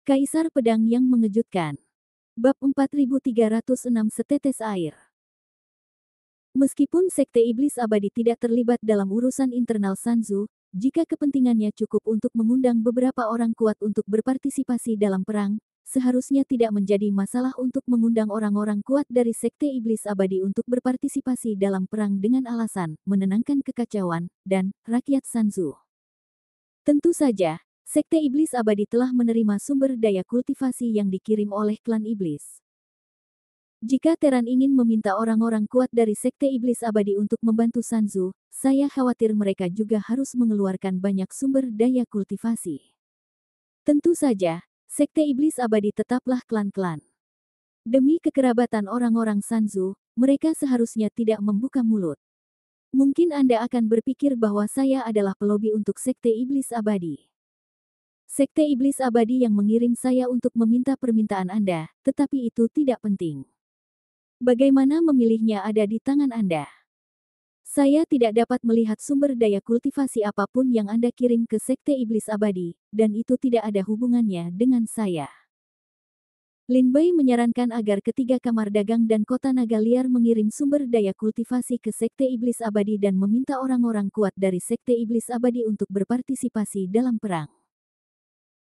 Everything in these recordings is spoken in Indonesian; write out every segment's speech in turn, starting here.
Kaisar Pedang yang Mengejutkan. Bab 4306 Setetes Air. Meskipun Sekte Iblis Abadi tidak terlibat dalam urusan internal Sanzu, jika kepentingannya cukup untuk mengundang beberapa orang kuat untuk berpartisipasi dalam perang, seharusnya tidak menjadi masalah untuk mengundang orang-orang kuat dari Sekte Iblis Abadi untuk berpartisipasi dalam perang dengan alasan menenangkan kekacauan dan rakyat Sanzu. Tentu saja, Sekte Iblis Abadi telah menerima sumber daya kultivasi yang dikirim oleh klan Iblis. Jika Teran ingin meminta orang-orang kuat dari Sekte Iblis Abadi untuk membantu Sanzu, saya khawatir mereka juga harus mengeluarkan banyak sumber daya kultivasi. Tentu saja, Sekte Iblis Abadi tetaplah klan-klan. Demi kekerabatan orang-orang Sanzu, mereka seharusnya tidak membuka mulut. Mungkin Anda akan berpikir bahwa saya adalah pelobi untuk Sekte Iblis Abadi. Sekte Iblis Abadi yang mengirim saya untuk meminta permintaan Anda, tetapi itu tidak penting. Bagaimana memilihnya ada di tangan Anda. Saya tidak dapat melihat sumber daya kultivasi apapun yang Anda kirim ke Sekte Iblis Abadi, dan itu tidak ada hubungannya dengan saya. Lin Bai menyarankan agar ketiga kamar dagang dan kota naga liar mengirim sumber daya kultivasi ke Sekte Iblis Abadi dan meminta orang-orang kuat dari Sekte Iblis Abadi untuk berpartisipasi dalam perang.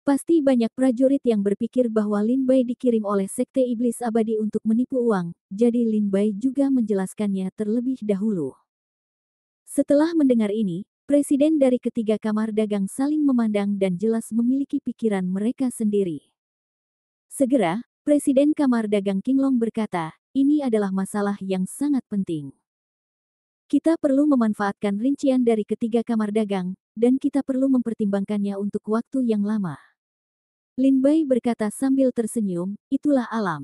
Pasti banyak prajurit yang berpikir bahwa Lin Bai dikirim oleh Sekte Iblis Abadi untuk menipu uang, jadi Lin Bai juga menjelaskannya terlebih dahulu. Setelah mendengar ini, presiden dari ketiga kamar dagang saling memandang dan jelas memiliki pikiran mereka sendiri. Segera, Presiden Kamar Dagang Qinglong berkata, ini adalah masalah yang sangat penting. Kita perlu memanfaatkan rincian dari ketiga kamar dagang, dan kita perlu mempertimbangkannya untuk waktu yang lama. Lin Bai berkata sambil tersenyum, itulah alam.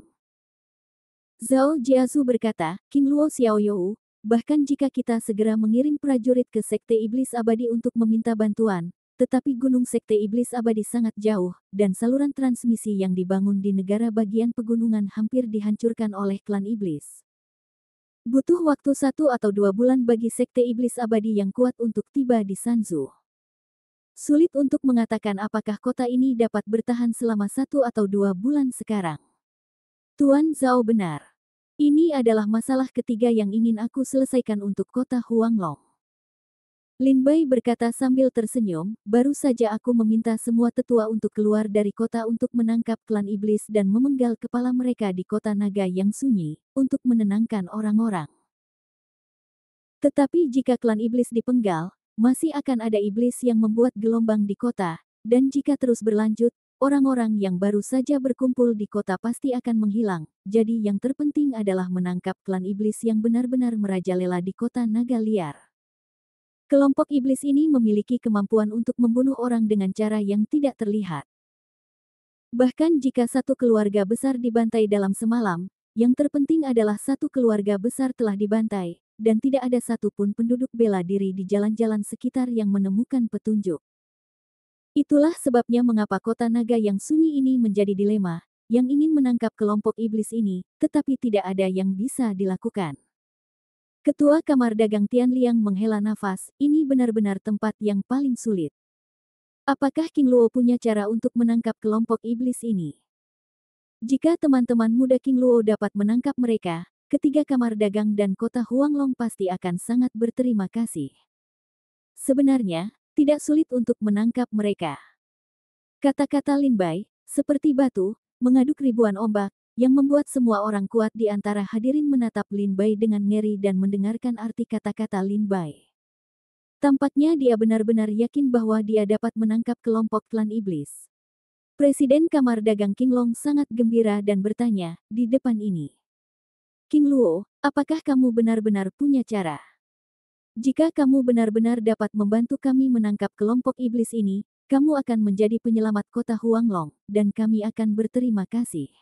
Zhao Jiazu berkata, King Luo Xiaoyou, bahkan jika kita segera mengirim prajurit ke Sekte Iblis Abadi untuk meminta bantuan, tetapi Gunung Sekte Iblis Abadi sangat jauh, dan saluran transmisi yang dibangun di negara bagian pegunungan hampir dihancurkan oleh klan Iblis. Butuh waktu 1 atau 2 bulan bagi Sekte Iblis Abadi yang kuat untuk tiba di Sanzu. Sulit untuk mengatakan apakah kota ini dapat bertahan selama 1 atau 2 bulan sekarang. Tuan Zhao benar. Ini adalah masalah ketiga yang ingin aku selesaikan untuk kota Huanglong. Lin Bai berkata sambil tersenyum, baru saja aku meminta semua tetua untuk keluar dari kota untuk menangkap klan iblis dan memenggal kepala mereka di kota naga yang sunyi, untuk menenangkan orang-orang. Tetapi jika klan iblis dipenggal, masih akan ada iblis yang membuat gelombang di kota, dan jika terus berlanjut, orang-orang yang baru saja berkumpul di kota pasti akan menghilang, jadi yang terpenting adalah menangkap klan iblis yang benar-benar merajalela di kota naga liar. Kelompok iblis ini memiliki kemampuan untuk membunuh orang dengan cara yang tidak terlihat. Bahkan jika satu keluarga besar dibantai dalam semalam, yang terpenting adalah satu keluarga besar telah dibantai, dan tidak ada satupun penduduk bela diri di jalan-jalan sekitar yang menemukan petunjuk. Itulah sebabnya mengapa kota naga yang sunyi ini menjadi dilema, yang ingin menangkap kelompok iblis ini, tetapi tidak ada yang bisa dilakukan. Ketua Kamar Dagang Tian Liang menghela nafas, ini benar-benar tempat yang paling sulit. Apakah King Luo punya cara untuk menangkap kelompok iblis ini? Jika teman-teman muda King Luo dapat menangkap mereka, ketiga kamar dagang dan kota Huanglong pasti akan sangat berterima kasih. Sebenarnya, tidak sulit untuk menangkap mereka. Kata-kata Lin Bai, seperti batu, mengaduk ribuan ombak, yang membuat semua orang kuat di antara hadirin menatap Lin Bai dengan ngeri dan mendengarkan arti kata-kata Lin Bai. Tampaknya dia benar-benar yakin bahwa dia dapat menangkap kelompok klan iblis. Presiden Kamar Dagang Qinglong sangat gembira dan bertanya, di depan ini. King Luo, apakah kamu benar-benar punya cara? Jika kamu benar-benar dapat membantu kami menangkap kelompok iblis ini, kamu akan menjadi penyelamat kota Huanglong, dan kami akan berterima kasih.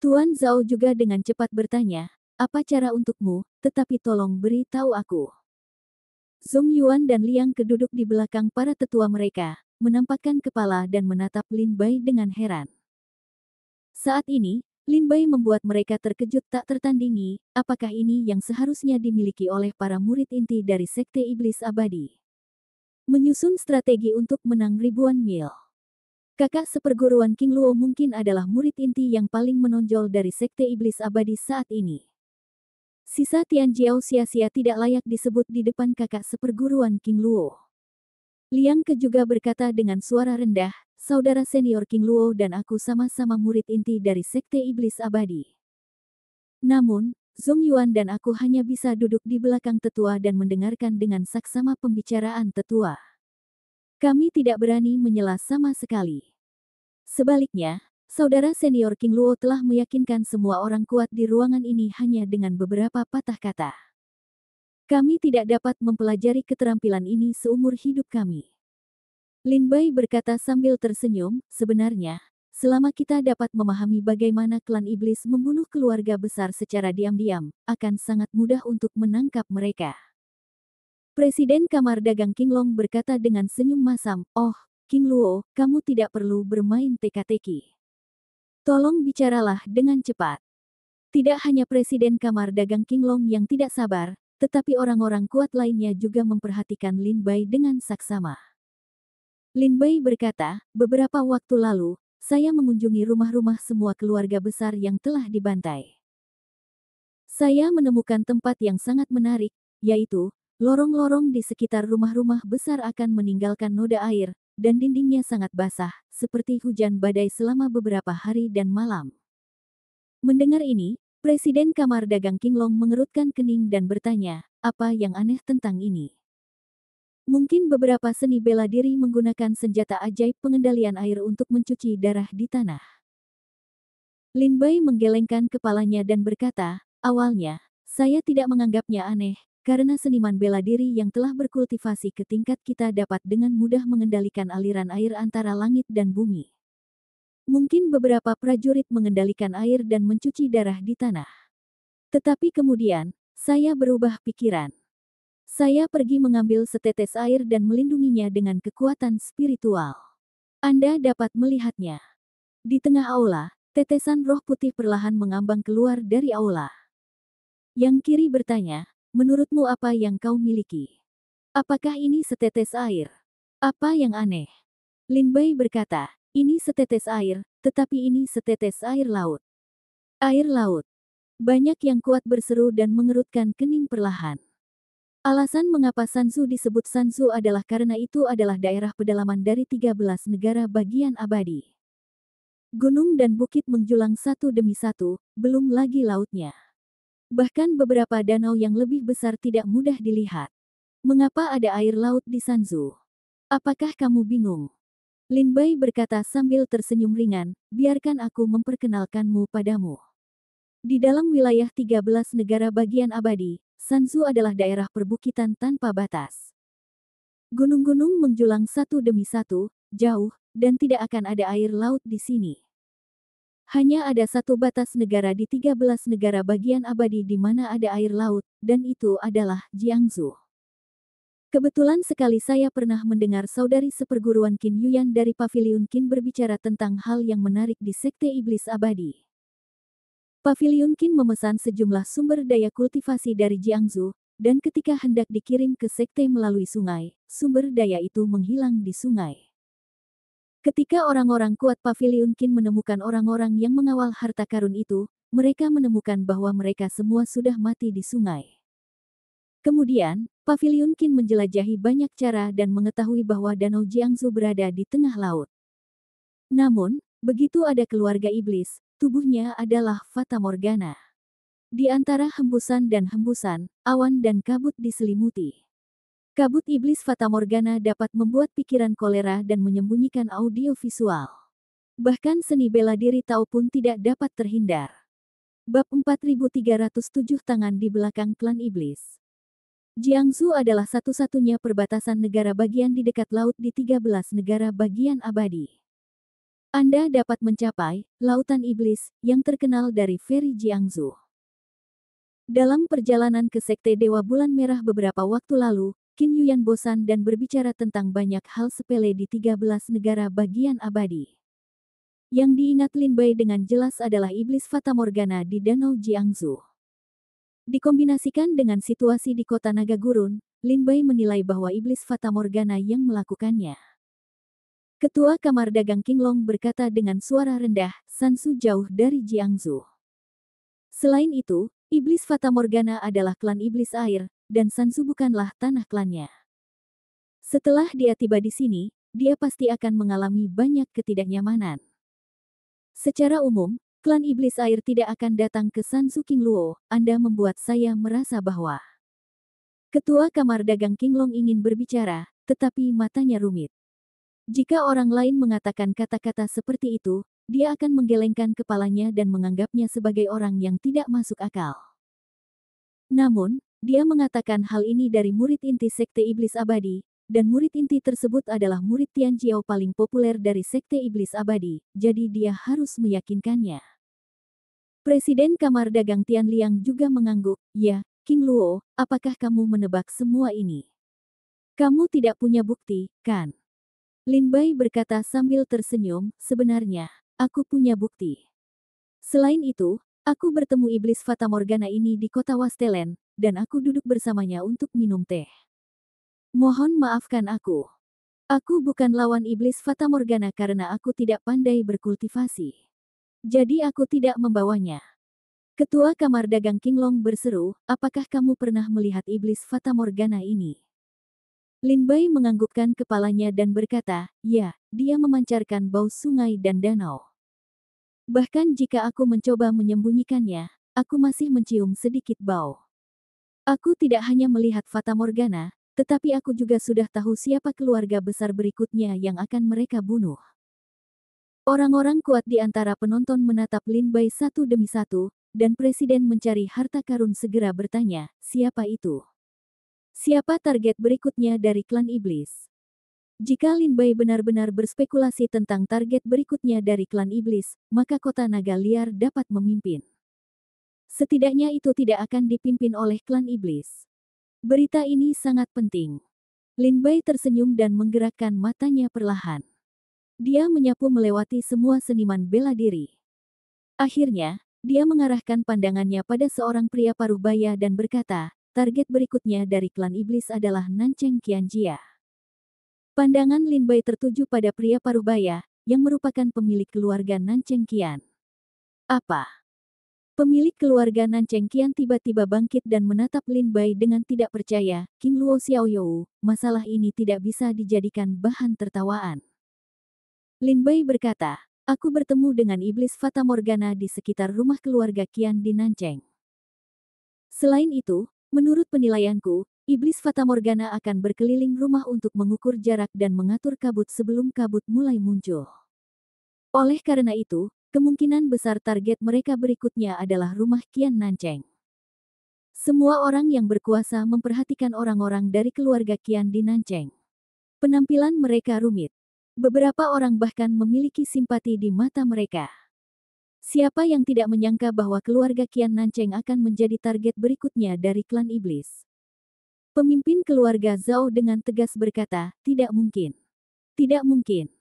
Tuan Zhao juga dengan cepat bertanya, apa cara untukmu, tetapi tolong beri tahu aku. Zhong Yuan dan Liang Ke duduk di belakang para tetua mereka, menampakkan kepala dan menatap Lin Bai dengan heran. Saat ini, Lin Bai membuat mereka terkejut tak tertandingi, apakah ini yang seharusnya dimiliki oleh para murid inti dari Sekte Iblis Abadi? Menyusun strategi untuk menang ribuan mil. Kakak seperguruan King Luo mungkin adalah murid inti yang paling menonjol dari Sekte Iblis Abadi saat ini. Sisa Tian Jiao sia-sia tidak layak disebut di depan kakak seperguruan King Luo. Liang Ke juga berkata dengan suara rendah, saudara senior King Luo dan aku sama-sama murid inti dari Sekte Iblis Abadi. Namun, Zhong Yuan dan aku hanya bisa duduk di belakang tetua dan mendengarkan dengan saksama pembicaraan tetua. Kami tidak berani menyela sama sekali. Sebaliknya, saudara senior King Luo telah meyakinkan semua orang kuat di ruangan ini hanya dengan beberapa patah kata. Kami tidak dapat mempelajari keterampilan ini seumur hidup kami. Lin Bai berkata sambil tersenyum, sebenarnya, selama kita dapat memahami bagaimana klan iblis membunuh keluarga besar secara diam-diam, akan sangat mudah untuk menangkap mereka. Presiden Kamar Dagang King Long berkata dengan senyum masam, "Oh, King Luo, kamu tidak perlu bermain teka-teki. Tolong bicaralah dengan cepat." Tidak hanya Presiden Kamar Dagang King Long yang tidak sabar, tetapi orang-orang kuat lainnya juga memperhatikan Lin Bai dengan saksama. Lin Bai berkata, beberapa waktu lalu, saya mengunjungi rumah-rumah semua keluarga besar yang telah dibantai. Saya menemukan tempat yang sangat menarik, yaitu, lorong-lorong di sekitar rumah-rumah besar akan meninggalkan noda air, dan dindingnya sangat basah, seperti hujan badai selama beberapa hari dan malam. Mendengar ini, Presiden Kamar Dagang King Long mengerutkan kening dan bertanya, apa yang aneh tentang ini? Mungkin beberapa seni bela diri menggunakan senjata ajaib pengendalian air untuk mencuci darah di tanah. Lin Bai menggelengkan kepalanya dan berkata, awalnya, saya tidak menganggapnya aneh, karena seniman bela diri yang telah berkultivasi ke tingkat kita dapat dengan mudah mengendalikan aliran air antara langit dan bumi. Mungkin beberapa prajurit mengendalikan air dan mencuci darah di tanah. Tetapi kemudian, saya berubah pikiran. Saya pergi mengambil setetes air dan melindunginya dengan kekuatan spiritual. Anda dapat melihatnya. Di tengah aula, tetesan roh putih perlahan mengambang keluar dari aula. Yang kiri bertanya, menurutmu apa yang kau miliki? Apakah ini setetes air? Apa yang aneh? Lin Bai berkata, ini setetes air, tetapi ini setetes air laut. Air laut. Banyak yang kuat berseru dan mengerutkan kening perlahan. Alasan mengapa Sanzu disebut Sanzu adalah karena itu adalah daerah pedalaman dari 13 negara bagian abadi. Gunung dan bukit menjulang satu demi satu, belum lagi lautnya. Bahkan beberapa danau yang lebih besar tidak mudah dilihat. Mengapa ada air laut di Sanzu? Apakah kamu bingung? Lin Bai berkata sambil tersenyum ringan, biarkan aku memperkenalkanmu padamu. Di dalam wilayah 13 negara bagian abadi, Sanzu adalah daerah perbukitan tanpa batas. Gunung-gunung menjulang satu demi satu, jauh, dan tidak akan ada air laut di sini. Hanya ada satu batas negara di 13 negara bagian abadi di mana ada air laut, dan itu adalah Jiangsu. Kebetulan sekali saya pernah mendengar saudari seperguruan Qin Yuyan dari Paviliun Qin berbicara tentang hal yang menarik di Sekte Iblis Abadi. Paviliun Qin memesan sejumlah sumber daya kultivasi dari Jiangsu, dan ketika hendak dikirim ke Sekte melalui sungai, sumber daya itu menghilang di sungai. Ketika orang-orang kuat Paviliun Qin menemukan orang-orang yang mengawal harta karun itu, mereka menemukan bahwa mereka semua sudah mati di sungai. Kemudian, Paviliun Qin menjelajahi banyak cara dan mengetahui bahwa Danau Jiangsu berada di tengah laut. Namun, begitu ada keluarga iblis, tubuhnya adalah Fata Morgana. Di antara hembusan dan hembusan, awan dan kabut diselimuti. Kabut iblis Fata Morgana dapat membuat pikiran kolera dan menyembunyikan audio visual. Bahkan seni bela diri Tao pun tidak dapat terhindar. Bab 4307 Tangan di belakang klan iblis. Jiangsu adalah satu-satunya perbatasan negara bagian di dekat laut di 13 negara bagian abadi. Anda dapat mencapai lautan iblis yang terkenal dari Feri Jiangsu. Dalam perjalanan ke Sekte Dewa Bulan Merah beberapa waktu lalu, Qin Yuyan bosan dan berbicara tentang banyak hal sepele di 13 negara bagian abadi. Yang diingat Lin Bai dengan jelas adalah iblis Fata Morgana di Danau Jiangsu. Dikombinasikan dengan situasi di kota Naga Gurun, Lin Bai menilai bahwa iblis Fata Morgana yang melakukannya. Ketua Kamar Dagang Qinglong berkata dengan suara rendah, Sansu jauh dari Jiangsu. Selain itu, iblis Fatamorgana adalah klan iblis air, dan Sansu bukanlah tanah klannya. Setelah dia tiba di sini, dia pasti akan mengalami banyak ketidaknyamanan. Secara umum, klan iblis air tidak akan datang ke Sansu Qingluo. Anda membuat saya merasa bahwa Ketua Kamar Dagang Qinglong ingin berbicara, tetapi matanya rumit. Jika orang lain mengatakan kata-kata seperti itu, dia akan menggelengkan kepalanya dan menganggapnya sebagai orang yang tidak masuk akal. Namun, dia mengatakan hal ini dari murid inti Sekte Iblis Abadi, dan murid inti tersebut adalah murid Tianjiao paling populer dari Sekte Iblis Abadi, jadi dia harus meyakinkannya. Presiden Kamar Dagang Tianliang juga mengangguk, ya, Qingluo, apakah kamu menebak semua ini? Kamu tidak punya bukti, kan? Lin Bai berkata sambil tersenyum, sebenarnya, aku punya bukti. Selain itu, aku bertemu iblis Fatamorgana ini di kota Wastelen, dan aku duduk bersamanya untuk minum teh. Mohon maafkan aku. Aku bukan lawan iblis Fatamorgana karena aku tidak pandai berkultivasi. Jadi aku tidak membawanya. Ketua Kamar Dagang Qinglong berseru, apakah kamu pernah melihat iblis Fatamorgana ini? Lin Bai menganggukkan kepalanya dan berkata, ya, dia memancarkan bau sungai dan danau. Bahkan jika aku mencoba menyembunyikannya, aku masih mencium sedikit bau. Aku tidak hanya melihat Fatamorgana, tetapi aku juga sudah tahu siapa keluarga besar berikutnya yang akan mereka bunuh. Orang-orang kuat di antara penonton menatap Lin Bai satu demi satu, dan Presiden mencari harta karun segera bertanya, siapa itu? Siapa target berikutnya dari klan iblis? Jika Lin Bai benar-benar berspekulasi tentang target berikutnya dari klan iblis, maka kota naga liar dapat memimpin. Setidaknya itu tidak akan dipimpin oleh klan iblis. Berita ini sangat penting. Lin Bai tersenyum dan menggerakkan matanya perlahan. Dia menyapu melewati semua seniman bela diri. Akhirnya, dia mengarahkan pandangannya pada seorang pria paruh baya dan berkata, target berikutnya dari klan iblis adalah Nancheng Qianjia. Pandangan Lin Bai tertuju pada pria paruh baya, yang merupakan pemilik keluarga Nancheng Qian. Apa? Pemilik keluarga Nancheng Qian tiba-tiba bangkit dan menatap Lin Bai dengan tidak percaya, Qingluo Xiaoyou, masalah ini tidak bisa dijadikan bahan tertawaan. Lin Bai berkata, aku bertemu dengan iblis Fatamorgana di sekitar rumah keluarga Qian di Nancheng. Selain itu, menurut penilaianku, iblis Fatamorgana akan berkeliling rumah untuk mengukur jarak dan mengatur kabut sebelum kabut mulai muncul. Oleh karena itu, kemungkinan besar target mereka berikutnya adalah rumah Qian Nancheng. Semua orang yang berkuasa memperhatikan orang-orang dari keluarga Qian di Nancheng. Penampilan mereka rumit. Beberapa orang bahkan memiliki simpati di mata mereka. Siapa yang tidak menyangka bahwa keluarga Qian Nancheng akan menjadi target berikutnya dari klan iblis? Pemimpin keluarga Zhao dengan tegas berkata, tidak mungkin. Tidak mungkin.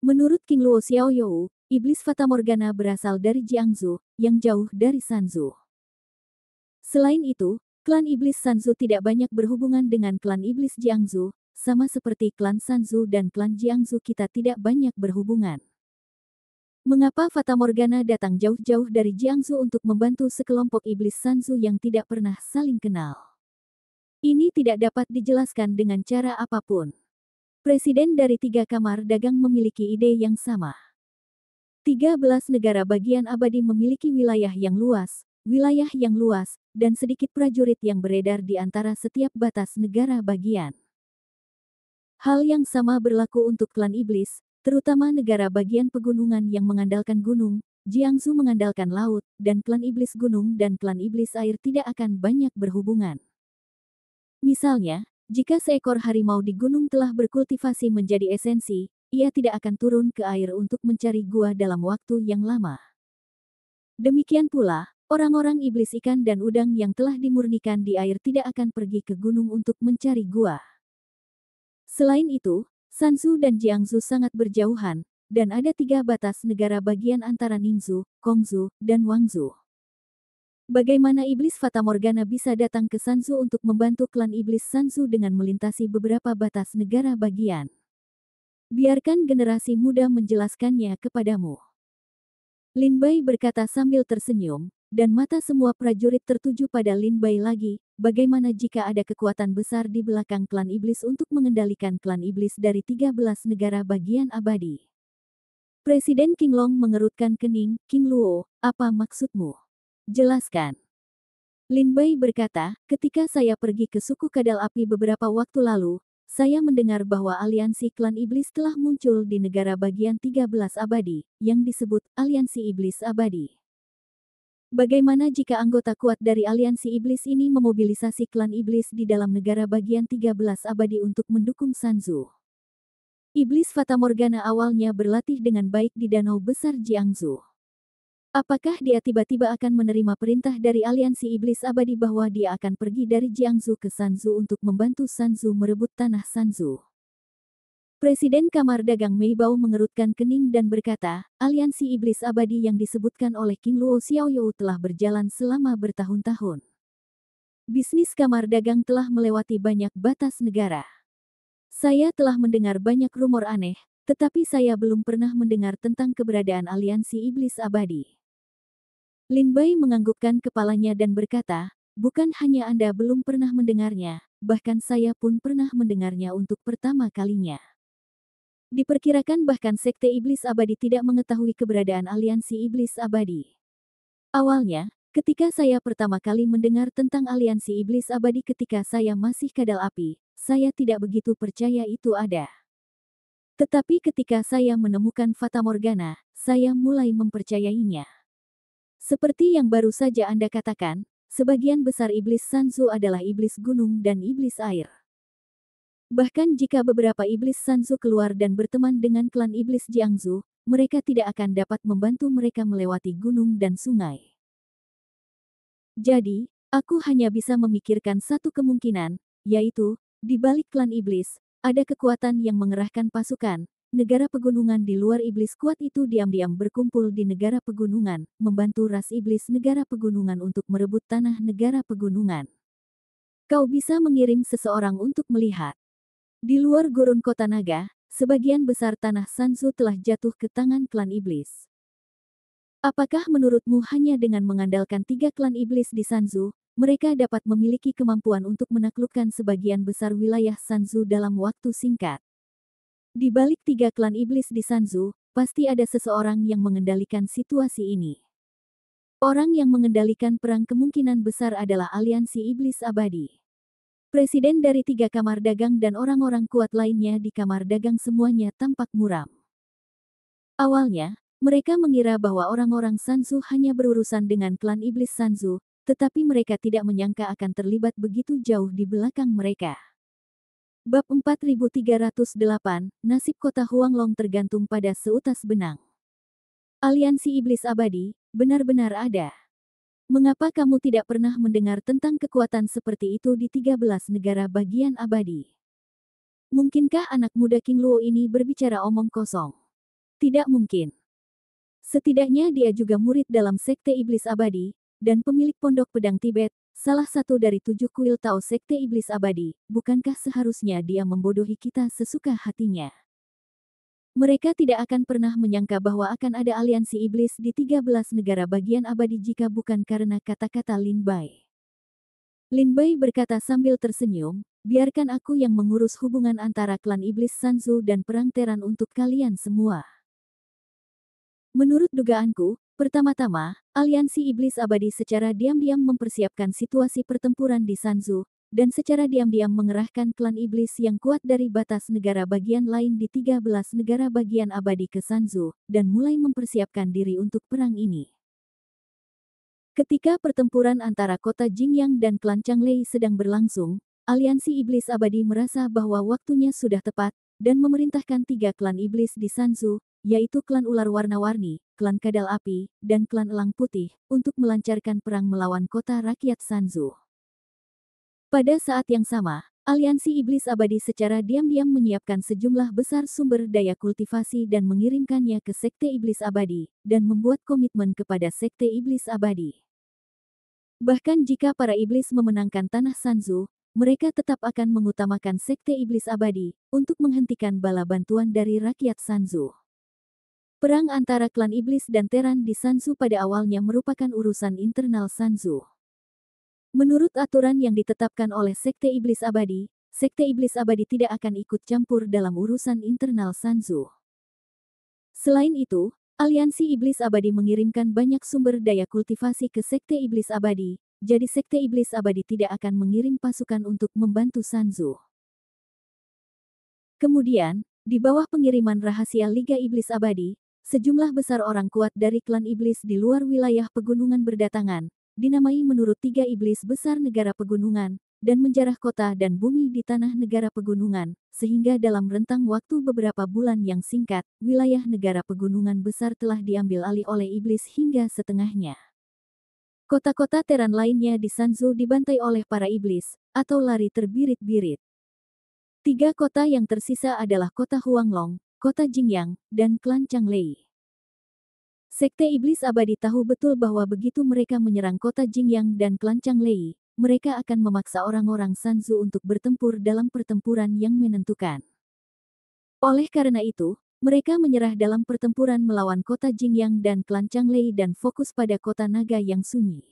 Menurut Qingluo Xiaoyou, iblis Fatamorgana berasal dari Jiangsu, yang jauh dari Sanzu. Selain itu, klan iblis Sanzu tidak banyak berhubungan dengan klan iblis Jiangsu, sama seperti klan Sanzu dan klan Jiangsu kita tidak banyak berhubungan. Mengapa Fatamorgana datang jauh-jauh dari Jiangsu untuk membantu sekelompok iblis Sanzu yang tidak pernah saling kenal? Ini tidak dapat dijelaskan dengan cara apapun. Presiden dari 3 kamar dagang memiliki ide yang sama. 13 negara bagian abadi memiliki wilayah yang luas, dan sedikit prajurit yang beredar di antara setiap batas negara bagian. Hal yang sama berlaku untuk klan iblis, terutama negara bagian pegunungan yang mengandalkan gunung, Jiangsu mengandalkan laut, dan klan iblis gunung dan klan iblis air tidak akan banyak berhubungan. Misalnya, jika seekor harimau di gunung telah berkultivasi menjadi esensi, ia tidak akan turun ke air untuk mencari gua dalam waktu yang lama. Demikian pula, orang-orang iblis ikan dan udang yang telah dimurnikan di air tidak akan pergi ke gunung untuk mencari gua. Selain itu, Sansu dan Jiangsu sangat berjauhan, dan ada 3 batas negara bagian antara Ningzu, Kongzu, dan Wangzu. Bagaimana iblis Fatamorgana bisa datang ke Sansu untuk membantu klan iblis Sansu dengan melintasi beberapa batas negara bagian? Biarkan generasi muda menjelaskannya kepadamu. Lin Bai berkata sambil tersenyum, dan mata semua prajurit tertuju pada Lin Bai lagi. Bagaimana jika ada kekuatan besar di belakang klan iblis untuk mengendalikan klan iblis dari 13 negara bagian abadi? Presiden Qinglong mengerutkan kening. King Luo, apa maksudmu? Jelaskan. Lin Bai berkata, ketika saya pergi ke suku Kadal Api beberapa waktu lalu, saya mendengar bahwa aliansi klan iblis telah muncul di negara bagian 13 abadi, yang disebut Aliansi Iblis Abadi. Bagaimana jika anggota kuat dari aliansi iblis ini memobilisasi klan iblis di dalam negara bagian 13 abadi untuk mendukung Sanzu? Iblis Fatamorgana awalnya berlatih dengan baik di danau besar Jiangsu. Apakah dia tiba-tiba akan menerima perintah dari aliansi iblis abadi bahwa dia akan pergi dari Jiangsu ke Sanzu untuk membantu Sanzu merebut tanah Sanzu? Presiden Kamar Dagang Meibao mengerutkan kening dan berkata, aliansi iblis abadi yang disebutkan oleh King Luo Xiaoyou telah berjalan selama bertahun-tahun. Bisnis Kamar Dagang telah melewati banyak batas negara. Saya telah mendengar banyak rumor aneh, tetapi saya belum pernah mendengar tentang keberadaan aliansi iblis abadi. Lin Bai menganggukkan kepalanya dan berkata, bukan hanya Anda belum pernah mendengarnya, bahkan saya pun pernah mendengarnya untuk pertama kalinya. Diperkirakan bahkan Sekte Iblis Abadi tidak mengetahui keberadaan aliansi Iblis Abadi. Awalnya, ketika saya pertama kali mendengar tentang aliansi Iblis Abadi ketika saya masih Kadal Api, saya tidak begitu percaya itu ada. Tetapi ketika saya menemukan Fatamorgana, saya mulai mempercayainya. Seperti yang baru saja Anda katakan, sebagian besar iblis Sanzu adalah iblis gunung dan iblis air. Bahkan jika beberapa iblis Sanzu keluar dan berteman dengan klan iblis Jiangsu, mereka tidak akan dapat membantu mereka melewati gunung dan sungai. Jadi, aku hanya bisa memikirkan satu kemungkinan, yaitu, di balik klan iblis, ada kekuatan yang mengerahkan pasukan. Negara pegunungan di luar iblis kuat itu diam-diam berkumpul di negara pegunungan, membantu ras iblis negara pegunungan untuk merebut tanah negara pegunungan. Kau bisa mengirim seseorang untuk melihat. Di luar gurun kota naga, sebagian besar tanah Sanzu telah jatuh ke tangan klan iblis. Apakah menurutmu hanya dengan mengandalkan 3 klan iblis di Sanzu, mereka dapat memiliki kemampuan untuk menaklukkan sebagian besar wilayah Sanzu dalam waktu singkat? Di balik 3 klan iblis di Sanzu, pasti ada seseorang yang mengendalikan situasi ini. Orang yang mengendalikan perang kemungkinan besar adalah aliansi iblis abadi. Presiden dari 3 kamar dagang dan orang-orang kuat lainnya di kamar dagang semuanya tampak muram. Awalnya, mereka mengira bahwa orang-orang Sanzu hanya berurusan dengan klan iblis Sanzu, tetapi mereka tidak menyangka akan terlibat begitu jauh di belakang mereka. Bab 4308, Nasib Kota Huanglong tergantung pada seutas benang. Aliansi Iblis Abadi, benar-benar ada. Mengapa kamu tidak pernah mendengar tentang kekuatan seperti itu di 13 negara bagian abadi? Mungkinkah anak muda King Luo ini berbicara omong kosong? Tidak mungkin. Setidaknya dia juga murid dalam Sekte Iblis Abadi, dan pemilik pondok pedang Tibet, salah satu dari 7 kuil Tao Sekte Iblis Abadi. Bukankah seharusnya dia membodohi kita sesuka hatinya? Mereka tidak akan pernah menyangka bahwa akan ada aliansi iblis di 13 negara bagian abadi jika bukan karena kata-kata Lin Bai. Lin Bai berkata sambil tersenyum, biarkan aku yang mengurus hubungan antara klan iblis Sanzu dan perang Teran untuk kalian semua. Menurut dugaanku, pertama-tama, aliansi iblis abadi secara diam-diam mempersiapkan situasi pertempuran di Sanzu, dan secara diam-diam mengerahkan klan iblis yang kuat dari batas negara bagian lain di 13 negara bagian abadi ke Sanzu, dan mulai mempersiapkan diri untuk perang ini. Ketika pertempuran antara kota Jingyang dan klan Changlei sedang berlangsung, aliansi iblis abadi merasa bahwa waktunya sudah tepat, dan memerintahkan 3 klan iblis di Sanzu, yaitu klan ular warna-warni, klan kadal api, dan klan elang putih, untuk melancarkan perang melawan kota rakyat Sanzu. Pada saat yang sama, aliansi iblis abadi secara diam-diam menyiapkan sejumlah besar sumber daya kultivasi dan mengirimkannya ke Sekte Iblis Abadi, dan membuat komitmen kepada Sekte Iblis Abadi. Bahkan jika para iblis memenangkan tanah Sanzu, mereka tetap akan mengutamakan Sekte Iblis Abadi untuk menghentikan bala bantuan dari rakyat Sanzu. Perang antara klan Iblis dan Teran di Sanzu pada awalnya merupakan urusan internal Sanzu. Menurut aturan yang ditetapkan oleh Sekte Iblis Abadi, Sekte Iblis Abadi tidak akan ikut campur dalam urusan internal Sanzu. Selain itu, Aliansi Iblis Abadi mengirimkan banyak sumber daya kultivasi ke Sekte Iblis Abadi, jadi Sekte Iblis Abadi tidak akan mengirim pasukan untuk membantu Sanzu. Kemudian, di bawah pengiriman rahasia Liga Iblis Abadi, sejumlah besar orang kuat dari klan Iblis di luar wilayah pegunungan berdatangan, dinamai menurut 3 iblis besar negara pegunungan, dan menjarah kota dan bumi di tanah negara pegunungan, sehingga dalam rentang waktu beberapa bulan yang singkat, wilayah negara pegunungan besar telah diambil alih oleh iblis hingga setengahnya. Kota-kota Teran lainnya di Sanzu dibantai oleh para iblis, atau lari terbirit-birit. 3 kota yang tersisa adalah kota Huanglong, kota Jingyang, dan klan Changlei. Sekte Iblis Abadi tahu betul bahwa begitu mereka menyerang kota Jingyang dan klan Changlei, mereka akan memaksa orang-orang Sanzu untuk bertempur dalam pertempuran yang menentukan. Oleh karena itu, mereka menyerah dalam pertempuran melawan kota Jingyang dan klan Changlei dan fokus pada kota naga yang sunyi.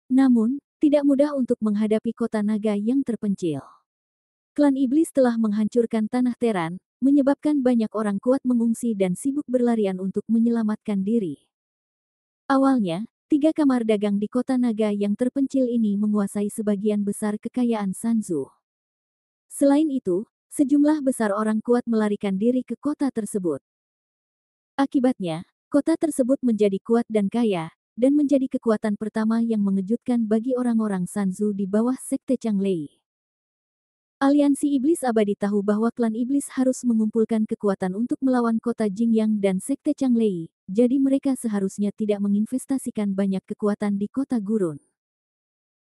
Namun, tidak mudah untuk menghadapi kota naga yang terpencil. Klan Iblis telah menghancurkan tanah Teran, menyebabkan banyak orang kuat mengungsi dan sibuk berlarian untuk menyelamatkan diri. Awalnya, 3 kamar dagang di kota naga yang terpencil ini menguasai sebagian besar kekayaan Sanzu. Selain itu, sejumlah besar orang kuat melarikan diri ke kota tersebut. Akibatnya, kota tersebut menjadi kuat dan kaya, dan menjadi kekuatan pertama yang mengejutkan bagi orang-orang Sanzu di bawah Sekte Changlei. Aliansi Iblis Abadi tahu bahwa klan Iblis harus mengumpulkan kekuatan untuk melawan kota Jingyang dan Sekte Changlei, jadi mereka seharusnya tidak menginvestasikan banyak kekuatan di kota gurun.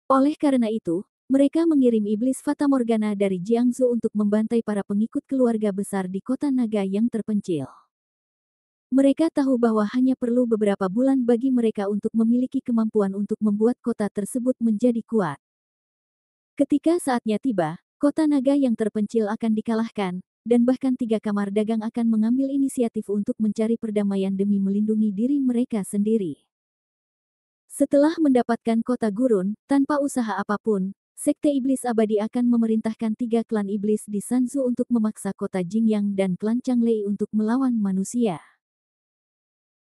Oleh karena itu, mereka mengirim Iblis Fatamorgana dari Jiangsu untuk membantai para pengikut keluarga besar di kota naga yang terpencil. Mereka tahu bahwa hanya perlu beberapa bulan bagi mereka untuk memiliki kemampuan untuk membuat kota tersebut menjadi kuat. Ketika saatnya tiba, kota naga yang terpencil akan dikalahkan, dan bahkan 3 kamar dagang akan mengambil inisiatif untuk mencari perdamaian demi melindungi diri mereka sendiri. Setelah mendapatkan kota gurun, tanpa usaha apapun, Sekte Iblis Abadi akan memerintahkan 3 klan iblis di Sanzu untuk memaksa kota Jingyang dan klan Changlei untuk melawan manusia.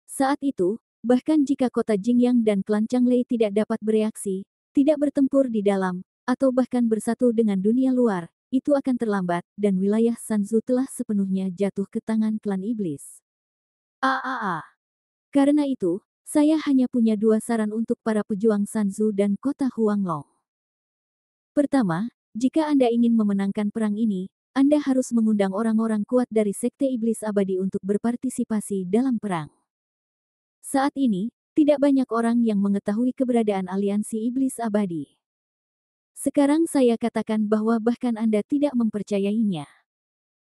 Saat itu, bahkan jika kota Jingyang dan klan Changlei tidak dapat bereaksi, tidak bertempur di dalam, atau bahkan bersatu dengan dunia luar, itu akan terlambat, dan wilayah Sanzu telah sepenuhnya jatuh ke tangan klan iblis. Karena itu, saya hanya punya 2 saran untuk para pejuang Sanzu dan kota Huanglong. Pertama, jika Anda ingin memenangkan perang ini, Anda harus mengundang orang-orang kuat dari Sekte Iblis Abadi untuk berpartisipasi dalam perang. Saat ini, tidak banyak orang yang mengetahui keberadaan Aliansi Iblis Abadi. Sekarang saya katakan bahwa bahkan Anda tidak mempercayainya.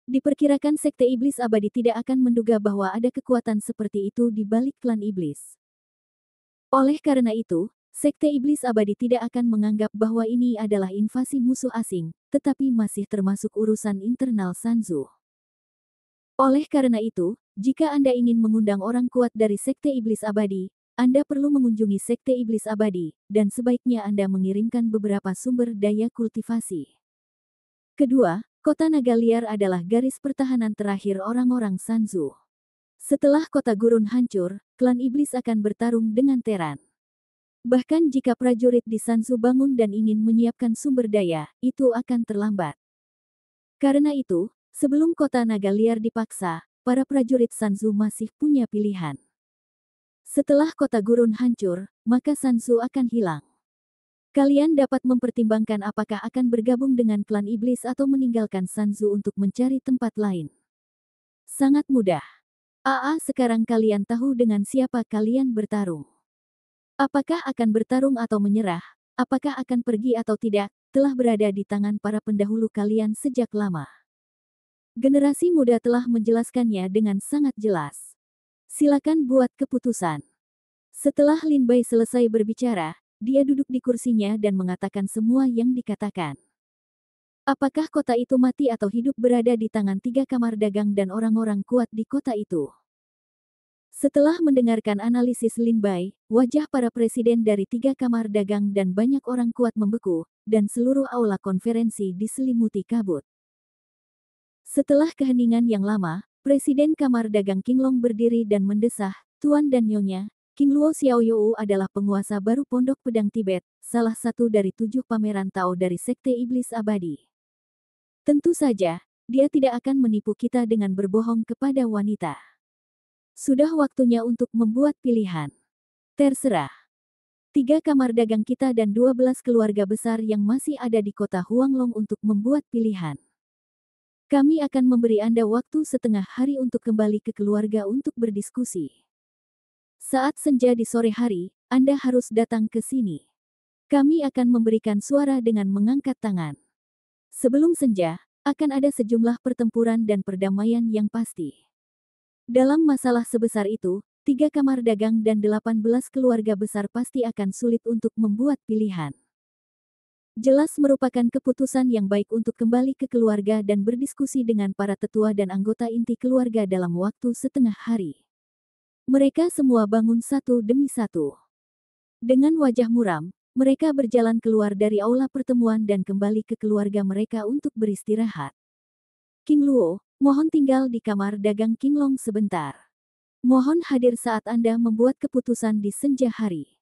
Diperkirakan Sekte Iblis Abadi tidak akan menduga bahwa ada kekuatan seperti itu di balik klan iblis. Oleh karena itu, Sekte Iblis Abadi tidak akan menganggap bahwa ini adalah invasi musuh asing, tetapi masih termasuk urusan internal Sanzu. Oleh karena itu, jika Anda ingin mengundang orang kuat dari Sekte Iblis Abadi, Anda perlu mengunjungi Sekte Iblis Abadi, dan sebaiknya Anda mengirimkan beberapa sumber daya kultivasi. Kedua, kota naga liar adalah garis pertahanan terakhir orang-orang Sanzu. Setelah kota gurun hancur, klan iblis akan bertarung dengan Teran. Bahkan jika prajurit di Sanzu bangun dan ingin menyiapkan sumber daya, itu akan terlambat. Karena itu, sebelum kota naga liar dipaksa, para prajurit Sanzu masih punya pilihan. Setelah kota gurun hancur, maka Sanzu akan hilang. Kalian dapat mempertimbangkan apakah akan bergabung dengan klan iblis atau meninggalkan Sanzu untuk mencari tempat lain. Sangat mudah. Sekarang kalian tahu dengan siapa kalian bertarung. Apakah akan bertarung atau menyerah, apakah akan pergi atau tidak, telah berada di tangan para pendahulu kalian sejak lama. Generasi muda telah menjelaskannya dengan sangat jelas. Silakan buat keputusan. Setelah Lin Bai selesai berbicara, dia duduk di kursinya dan mengatakan semua yang dikatakan. Apakah kota itu mati atau hidup berada di tangan tiga kamar dagang dan orang-orang kuat di kota itu? Setelah mendengarkan analisis Lin Bai, wajah para presiden dari tiga kamar dagang dan banyak orang kuat membeku, dan seluruh aula konferensi diselimuti kabut. Setelah keheningan yang lama, Presiden Kamar Dagang Qinglong berdiri dan mendesah, "Tuan dan Nyonya, King Luo Xiaoyou adalah penguasa baru Pondok Pedang Tibet, salah satu dari 7 pameran Tao dari Sekte Iblis Abadi. Tentu saja, dia tidak akan menipu kita dengan berbohong kepada wanita. Sudah waktunya untuk membuat pilihan. Terserah. 3 kamar dagang kita dan 12 keluarga besar yang masih ada di kota Huanglong untuk membuat pilihan. Kami akan memberi Anda waktu setengah hari untuk kembali ke keluarga untuk berdiskusi. Saat senja di sore hari, Anda harus datang ke sini. Kami akan memberikan suara dengan mengangkat tangan. Sebelum senja, akan ada sejumlah pertempuran dan perdamaian yang pasti. Dalam masalah sebesar itu, 3 kamar dagang dan 18 keluarga besar pasti akan sulit untuk membuat pilihan. Jelas merupakan keputusan yang baik untuk kembali ke keluarga dan berdiskusi dengan para tetua dan anggota inti keluarga dalam waktu setengah hari. Mereka semua bangun satu demi satu. Dengan wajah muram, mereka berjalan keluar dari aula pertemuan dan kembali ke keluarga mereka untuk beristirahat. King Luo, mohon tinggal di kamar dagang Qinglong sebentar. Mohon hadir saat Anda membuat keputusan di senja hari.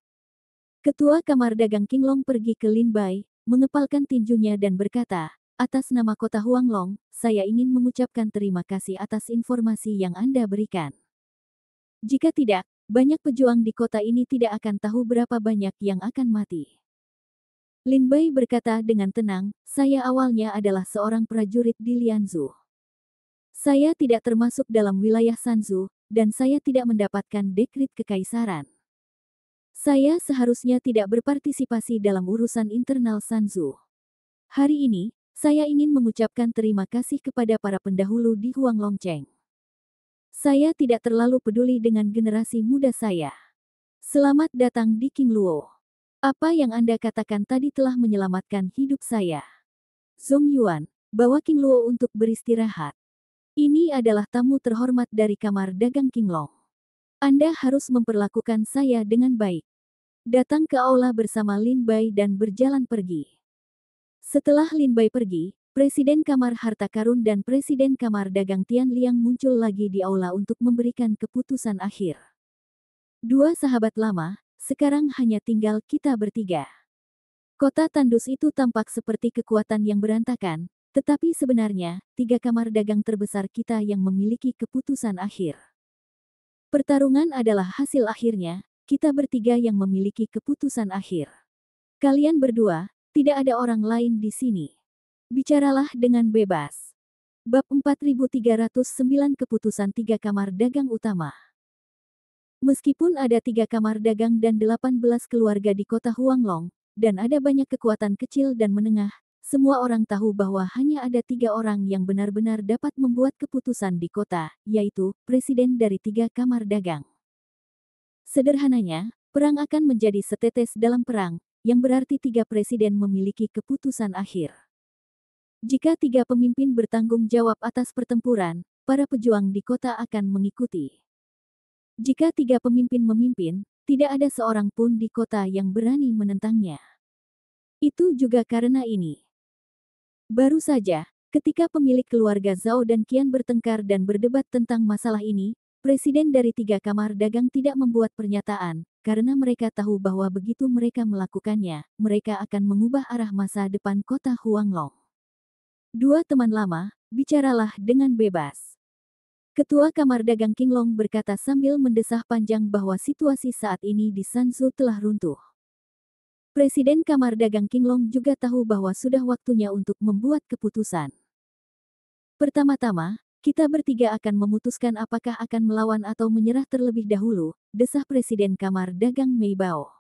Ketua kamar dagang Qinglong pergi ke Lin Bai, mengepalkan tinjunya dan berkata, "Atas nama kota Huanglong, saya ingin mengucapkan terima kasih atas informasi yang Anda berikan. Jika tidak, banyak pejuang di kota ini tidak akan tahu berapa banyak yang akan mati." Lin Bai berkata dengan tenang, "Saya awalnya adalah seorang prajurit di Lianzhou. Saya tidak termasuk dalam wilayah Sanzhou, dan saya tidak mendapatkan dekrit kekaisaran. Saya seharusnya tidak berpartisipasi dalam urusan internal Sanzhou. Hari ini, saya ingin mengucapkan terima kasih kepada para pendahulu di Huanglongcheng. Saya tidak terlalu peduli dengan generasi muda saya. Selamat datang di King Luo. Apa yang Anda katakan tadi telah menyelamatkan hidup saya. Zhong Yuan, bawa King Luo untuk beristirahat. Ini adalah tamu terhormat dari kamar dagang Qinglong. Anda harus memperlakukan saya dengan baik." Datang ke aula bersama Lin Bai dan berjalan pergi. Setelah Lin Bai pergi, Presiden Kamar Harta Karun dan Presiden Kamar Dagang Tian Liang muncul lagi di aula untuk memberikan keputusan akhir. "Dua sahabat lama, sekarang hanya tinggal kita bertiga." Kota tandus itu tampak seperti kekuatan yang berantakan, tetapi sebenarnya, 3 kamar dagang terbesar kita yang memiliki keputusan akhir. Pertarungan adalah hasil akhirnya, kita bertiga yang memiliki keputusan akhir. Kalian berdua, tidak ada orang lain di sini. Bicaralah dengan bebas. Bab 4309 Keputusan 3 Kamar Dagang Utama. Meskipun ada 3 kamar dagang dan 18 keluarga di kota Huanglong, dan ada banyak kekuatan kecil dan menengah, semua orang tahu bahwa hanya ada 3 orang yang benar-benar dapat membuat keputusan di kota, yaitu presiden dari 3 kamar dagang. Sederhananya, perang akan menjadi setetes dalam perang, yang berarti 3 presiden memiliki keputusan akhir. Jika 3 pemimpin bertanggung jawab atas pertempuran, para pejuang di kota akan mengikuti. Jika 3 pemimpin memimpin, tidak ada seorang pun di kota yang berani menentangnya. Itu juga karena ini. Baru saja, ketika pemilik keluarga Zhao dan Qian bertengkar dan berdebat tentang masalah ini, presiden dari 3 kamar dagang tidak membuat pernyataan, karena mereka tahu bahwa begitu mereka melakukannya, mereka akan mengubah arah masa depan kota Huanglong. "Dua teman lama, bicaralah dengan bebas." Ketua Kamar Dagang Qinglong berkata sambil mendesah panjang bahwa situasi saat ini di Sanzhou telah runtuh. Presiden Kamar Dagang Qinglong juga tahu bahwa sudah waktunya untuk membuat keputusan. "Pertama-tama, kita bertiga akan memutuskan apakah akan melawan atau menyerah terlebih dahulu," desah Presiden Kamar Dagang Mei Bao.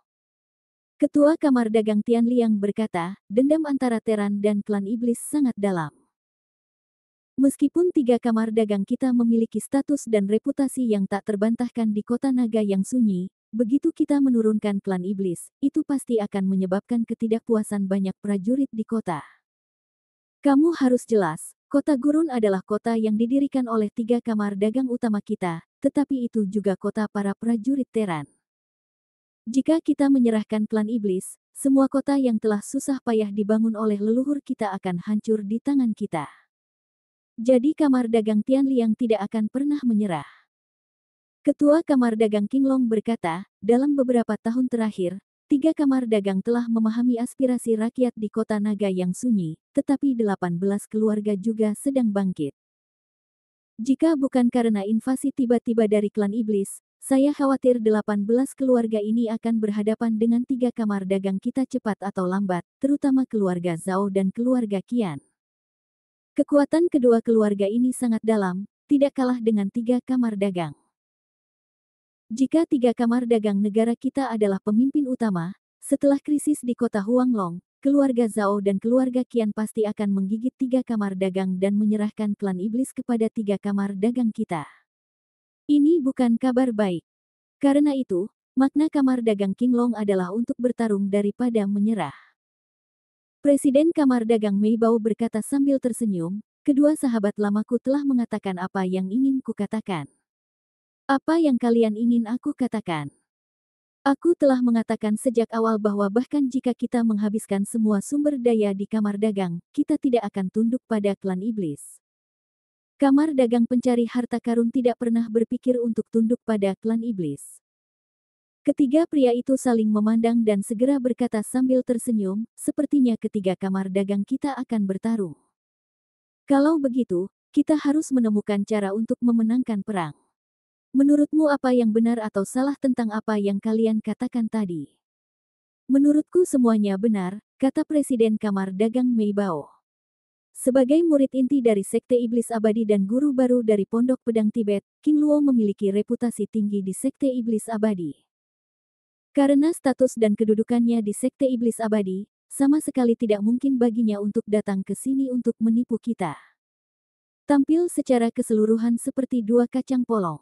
Ketua Kamar Dagang Tian Liang berkata, "Dendam antara Teran dan klan iblis sangat dalam. Meskipun 3 kamar dagang kita memiliki status dan reputasi yang tak terbantahkan di kota naga yang sunyi, begitu kita menurunkan klan iblis, itu pasti akan menyebabkan ketidakpuasan banyak prajurit di kota. Kamu harus jelas, kota Gurun adalah kota yang didirikan oleh 3 kamar dagang utama kita, tetapi itu juga kota para prajurit Teran. Jika kita menyerahkan klan iblis, semua kota yang telah susah payah dibangun oleh leluhur kita akan hancur di tangan kita. Jadi kamar dagang Tianliang tidak akan pernah menyerah. Ketua Kamar Dagang Qinglong berkata, dalam beberapa tahun terakhir, 3 kamar dagang telah memahami aspirasi rakyat di kota naga yang sunyi, tetapi 18 keluarga juga sedang bangkit. Jika bukan karena invasi tiba-tiba dari klan iblis, saya khawatir 18 keluarga ini akan berhadapan dengan 3 kamar dagang kita cepat atau lambat, terutama keluarga Zhao dan keluarga Qian. Kekuatan kedua keluarga ini sangat dalam, tidak kalah dengan 3 kamar dagang. Jika 3 kamar dagang negara kita adalah pemimpin utama, setelah krisis di kota Huanglong, keluarga Zhao dan keluarga Qian pasti akan menggigit 3 kamar dagang dan menyerahkan klan iblis kepada 3 kamar dagang kita. Ini bukan kabar baik. Karena itu, makna kamar dagang Qinglong adalah untuk bertarung daripada menyerah. Presiden Kamar Dagang Mei Bao berkata sambil tersenyum, kedua sahabat lamaku telah mengatakan apa yang ingin kukatakan. Apa yang kalian ingin aku katakan? Aku telah mengatakan sejak awal bahwa bahkan jika kita menghabiskan semua sumber daya di kamar dagang, kita tidak akan tunduk pada klan iblis. Kamar dagang pencari harta karun tidak pernah berpikir untuk tunduk pada klan iblis. Ketiga pria itu saling memandang dan segera berkata sambil tersenyum, sepertinya 3 kamar dagang kita akan bertarung. Kalau begitu, kita harus menemukan cara untuk memenangkan perang. Menurutmu apa yang benar atau salah tentang apa yang kalian katakan tadi? Menurutku semuanya benar, kata Presiden Kamar Dagang Mei Bao. Sebagai murid inti dari Sekte Iblis Abadi dan guru baru dari Pondok Pedang Tibet, King Luo memiliki reputasi tinggi di Sekte Iblis Abadi. Karena status dan kedudukannya di Sekte Iblis Abadi, sama sekali tidak mungkin baginya untuk datang ke sini untuk menipu kita. Tampil secara keseluruhan seperti 2 kacang polong.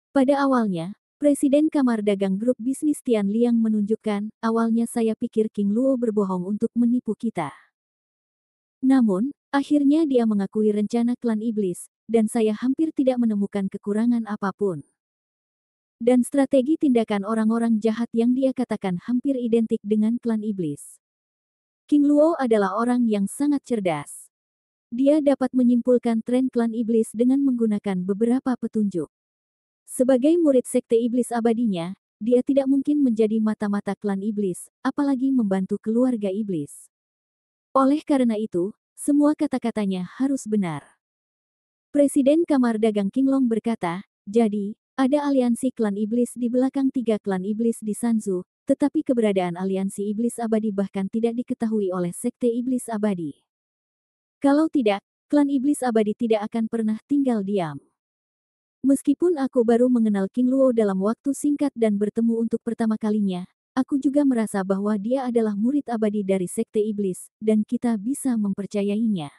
Pada awalnya, Presiden Kamar Dagang Grup Bisnis Tianliang menunjukkan, awalnya saya pikir King Luo berbohong untuk menipu kita. Namun, akhirnya dia mengakui rencana klan iblis, dan saya hampir tidak menemukan kekurangan apapun. Dan strategi tindakan orang-orang jahat yang dia katakan hampir identik dengan klan iblis. King Luo adalah orang yang sangat cerdas. Dia dapat menyimpulkan tren klan iblis dengan menggunakan beberapa petunjuk. Sebagai murid Sekte Iblis Abadinya, dia tidak mungkin menjadi mata-mata klan iblis, apalagi membantu keluarga iblis. Oleh karena itu, semua kata-katanya harus benar. Presiden Kamar Dagang Qinglong berkata, jadi, ada aliansi klan iblis di belakang 3 klan iblis di Sanzu, tetapi keberadaan aliansi iblis abadi bahkan tidak diketahui oleh Sekte Iblis Abadi. Kalau tidak, klan iblis abadi tidak akan pernah tinggal diam. Meskipun aku baru mengenal King Luo dalam waktu singkat dan bertemu untuk pertama kalinya, aku juga merasa bahwa dia adalah murid abadi dari Sekte Iblis, dan kita bisa mempercayainya.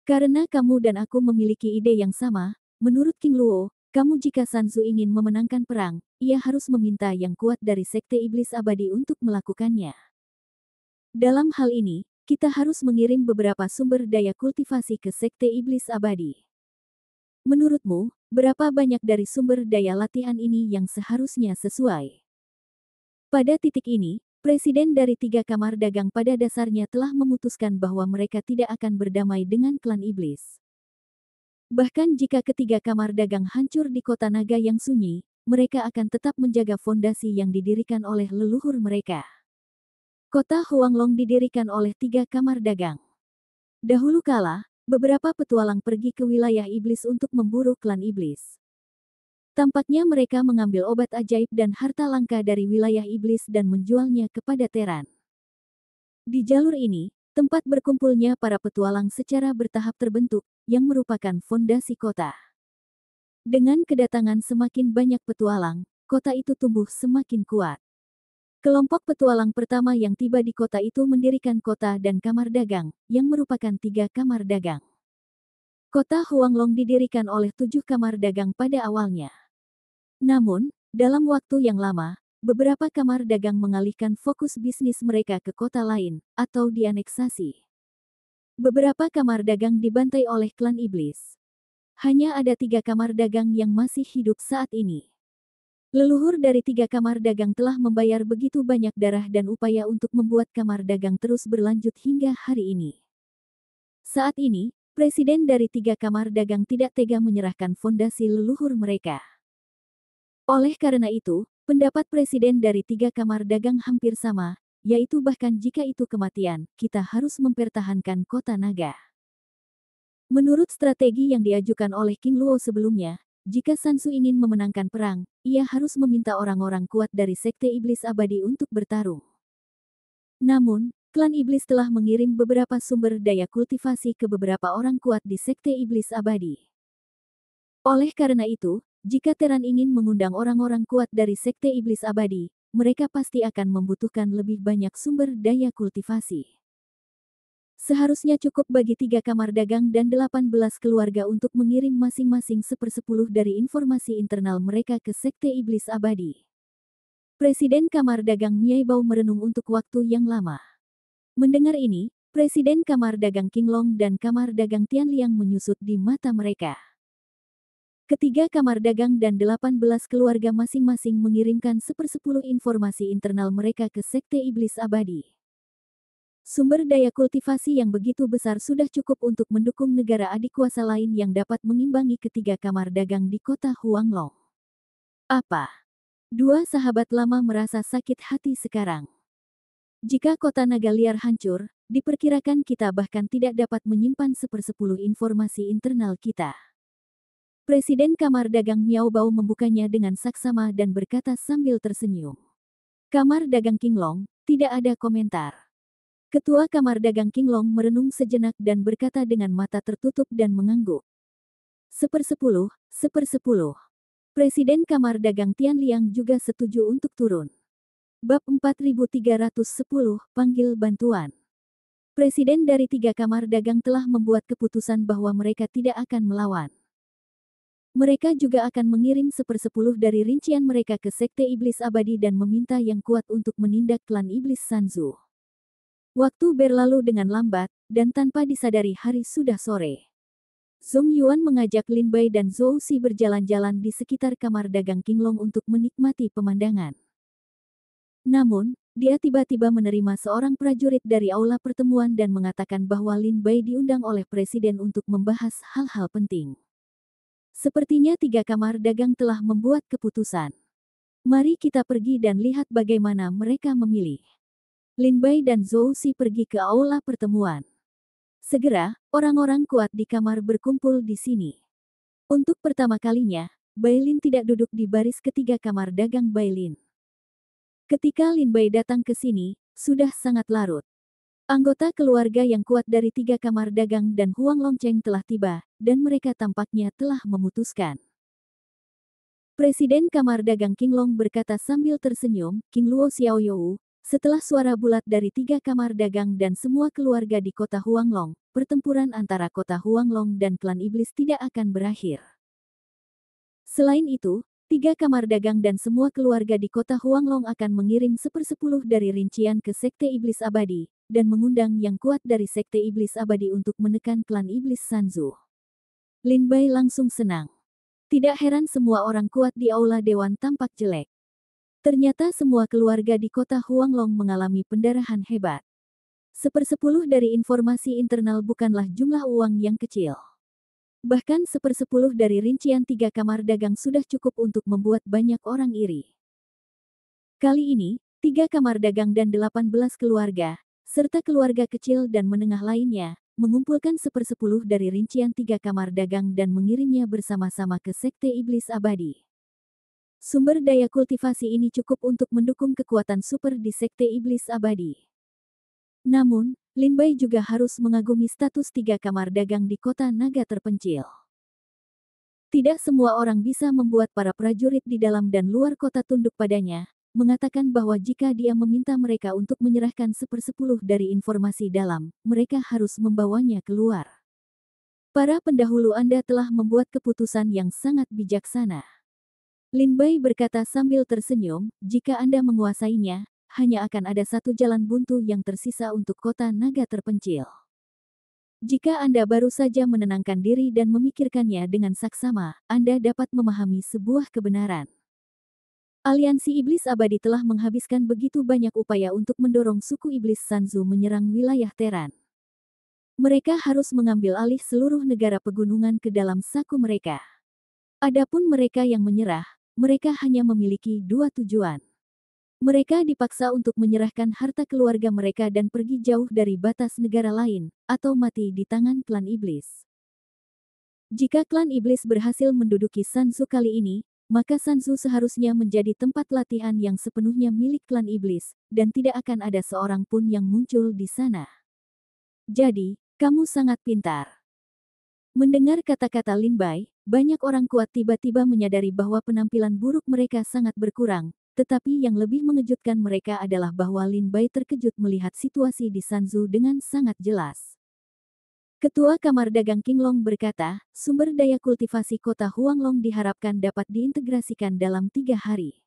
Karena kamu dan aku memiliki ide yang sama, menurut King Luo, kamu jika Sanzu ingin memenangkan perang, ia harus meminta yang kuat dari Sekte Iblis Abadi untuk melakukannya. Dalam hal ini, kita harus mengirim beberapa sumber daya kultivasi ke Sekte Iblis Abadi. Menurutmu, berapa banyak dari sumber daya latihan ini yang seharusnya sesuai? Pada titik ini, presiden dari 3 kamar dagang pada dasarnya telah memutuskan bahwa mereka tidak akan berdamai dengan klan iblis. Bahkan jika 3 kamar dagang hancur di kota naga yang sunyi, mereka akan tetap menjaga fondasi yang didirikan oleh leluhur mereka. Kota Huanglong didirikan oleh 3 kamar dagang. Dahulu kala, beberapa petualang pergi ke wilayah iblis untuk memburu klan iblis. Tampaknya mereka mengambil obat ajaib dan harta langka dari wilayah iblis dan menjualnya kepada Teran. Di jalur ini, tempat berkumpulnya para petualang secara bertahap terbentuk, yang merupakan fondasi kota. Dengan kedatangan semakin banyak petualang, kota itu tumbuh semakin kuat. Kelompok petualang pertama yang tiba di kota itu mendirikan kota dan kamar dagang, yang merupakan 3 kamar dagang. Kota Huanglong didirikan oleh 7 kamar dagang pada awalnya. Namun, dalam waktu yang lama, beberapa kamar dagang mengalihkan fokus bisnis mereka ke kota lain, atau dianeksasi. Beberapa kamar dagang dibantai oleh klan iblis. Hanya ada 3 kamar dagang yang masih hidup saat ini. Leluhur dari 3 kamar dagang telah membayar begitu banyak darah dan upaya untuk membuat kamar dagang terus berlanjut hingga hari ini. Saat ini, presiden dari 3 kamar dagang tidak tega menyerahkan fondasi leluhur mereka. Oleh karena itu, pendapat presiden dari 3 kamar dagang hampir sama, yaitu bahkan jika itu kematian, kita harus mempertahankan kota naga. Menurut strategi yang diajukan oleh King Luo sebelumnya, jika Sansu ingin memenangkan perang, ia harus meminta orang-orang kuat dari Sekte Iblis Abadi untuk bertarung. Namun, klan Iblis telah mengirim beberapa sumber daya kultivasi ke beberapa orang kuat di Sekte Iblis Abadi. Oleh karena itu, jika Teran ingin mengundang orang-orang kuat dari Sekte Iblis Abadi, mereka pasti akan membutuhkan lebih banyak sumber daya kultivasi. Seharusnya cukup bagi 3 kamar dagang dan 18 keluarga untuk mengirim masing-masing 1/10 dari informasi internal mereka ke Sekte Iblis Abadi. Presiden Kamar Dagang Miaibao merenung untuk waktu yang lama. Mendengar ini, Presiden Kamar Dagang Qinglong dan Kamar Dagang Tianliang menyusut di mata mereka. Ketiga kamar dagang dan 18 keluarga masing-masing mengirimkan 1/10 informasi internal mereka ke Sekte Iblis Abadi. Sumber daya kultivasi yang begitu besar sudah cukup untuk mendukung negara adik kuasa lain yang dapat mengimbangi ketiga kamar dagang di kota Huanglong. Apa? Dua sahabat lama merasa sakit hati sekarang. Jika kota naga liar hancur, diperkirakan kita bahkan tidak dapat menyimpan 1/10 informasi internal kita. Presiden Kamar Dagang Miaobao membukanya dengan saksama dan berkata sambil tersenyum. Kamar Dagang Qinglong, tidak ada komentar. Ketua Kamar Dagang Qinglong merenung sejenak dan berkata dengan mata tertutup dan mengangguk. 1/10, 1/10. Presiden Kamar Dagang Tianliang juga setuju untuk turun. Bab 4310, panggil bantuan. Presiden dari 3 kamar dagang telah membuat keputusan bahwa mereka tidak akan melawan. Mereka juga akan mengirim 1/10 dari rincian mereka ke Sekte Iblis Abadi dan meminta yang kuat untuk menindak klan Iblis Sanzu. Waktu berlalu dengan lambat, dan tanpa disadari hari sudah sore. Zhong Yuan mengajak Lin Bai dan Zhou Si berjalan-jalan di sekitar kamar dagang Qinglong untuk menikmati pemandangan. Namun, dia tiba-tiba menerima seorang prajurit dari aula pertemuan dan mengatakan bahwa Lin Bai diundang oleh presiden untuk membahas hal-hal penting. Sepertinya 3 kamar dagang telah membuat keputusan. Mari kita pergi dan lihat bagaimana mereka memilih. Lin Bai dan Zhou Si pergi ke aula pertemuan. Segera, orang-orang kuat di kamar berkumpul di sini. Untuk pertama kalinya, Bai Lin tidak duduk di baris ketiga kamar dagang Bai Lin. Ketika Lin Bai datang ke sini, sudah sangat larut. Anggota keluarga yang kuat dari 3 kamar dagang dan Huang Longcheng telah tiba, dan mereka tampaknya telah memutuskan. Presiden Kamar Dagang Qinglong berkata sambil tersenyum, King Luo Xiaoyou, setelah suara bulat dari 3 kamar dagang dan semua keluarga di kota Huanglong, pertempuran antara kota Huanglong dan klan iblis tidak akan berakhir. Selain itu, 3 kamar dagang dan semua keluarga di kota Huanglong akan mengirim 1/10 dari rincian ke Sekte Iblis Abadi, dan mengundang yang kuat dari Sekte Iblis Abadi untuk menekan klan Iblis Sanzu. Lin Bai langsung senang. Tidak heran semua orang kuat di aula dewan tampak jelek. Ternyata semua keluarga di kota Huanglong mengalami pendarahan hebat. 1/10 dari informasi internal bukanlah jumlah uang yang kecil. Bahkan 1/10 dari rincian 3 kamar dagang sudah cukup untuk membuat banyak orang iri. Kali ini, 3 kamar dagang dan 18 keluarga, serta keluarga kecil dan menengah lainnya, mengumpulkan 1/10 dari rincian 3 kamar dagang dan mengirimnya bersama-sama ke Sekte Iblis Abadi. Sumber daya kultivasi ini cukup untuk mendukung kekuatan super di Sekte Iblis Abadi. Namun, Lin Bai juga harus mengagumi status 3 kamar dagang di kota naga terpencil. Tidak semua orang bisa membuat para prajurit di dalam dan luar kota tunduk padanya, mengatakan bahwa jika dia meminta mereka untuk menyerahkan 1/10 dari informasi dalam, mereka harus membawanya keluar. Para pendahulu Anda telah membuat keputusan yang sangat bijaksana. Lin Bai berkata sambil tersenyum, jika Anda menguasainya, hanya akan ada satu jalan buntu yang tersisa untuk kota naga terpencil. Jika Anda baru saja menenangkan diri dan memikirkannya dengan saksama, Anda dapat memahami sebuah kebenaran. Aliansi Iblis Abadi telah menghabiskan begitu banyak upaya untuk mendorong suku Iblis Sanzu menyerang wilayah Teran. Mereka harus mengambil alih seluruh negara pegunungan ke dalam saku mereka. Adapun mereka yang menyerah, mereka hanya memiliki dua tujuan. Mereka dipaksa untuk menyerahkan harta keluarga mereka dan pergi jauh dari batas negara lain, atau mati di tangan klan iblis. Jika klan iblis berhasil menduduki Sanzu kali ini, maka Sanzu seharusnya menjadi tempat latihan yang sepenuhnya milik klan iblis, dan tidak akan ada seorang pun yang muncul di sana. Jadi, kamu sangat pintar. Mendengar kata-kata Lin Bai, banyak orang kuat tiba-tiba menyadari bahwa penampilan buruk mereka sangat berkurang. Tetapi yang lebih mengejutkan mereka adalah bahwa Lin Bai terkejut melihat situasi di Sanzu dengan sangat jelas. Ketua Kamar Dagang Qinglong berkata, sumber daya kultivasi kota Huanglong diharapkan dapat diintegrasikan dalam 3 hari.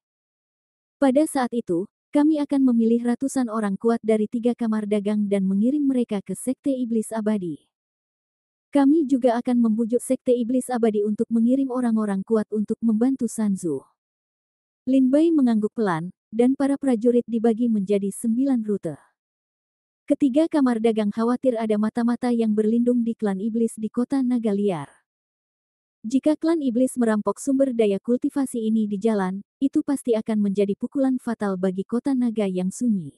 Pada saat itu, kami akan memilih ratusan orang kuat dari 3 kamar dagang dan mengirim mereka ke Sekte Iblis Abadi. Kami juga akan membujuk Sekte Iblis Abadi untuk mengirim orang-orang kuat untuk membantu Sanzu. Lin Bai mengangguk pelan, dan para prajurit dibagi menjadi 9 rute. Ketiga kamar dagang khawatir ada mata-mata yang berlindung di klan iblis di kota naga liar. Jika klan iblis merampok sumber daya kultivasi ini di jalan, itu pasti akan menjadi pukulan fatal bagi kota naga yang sunyi.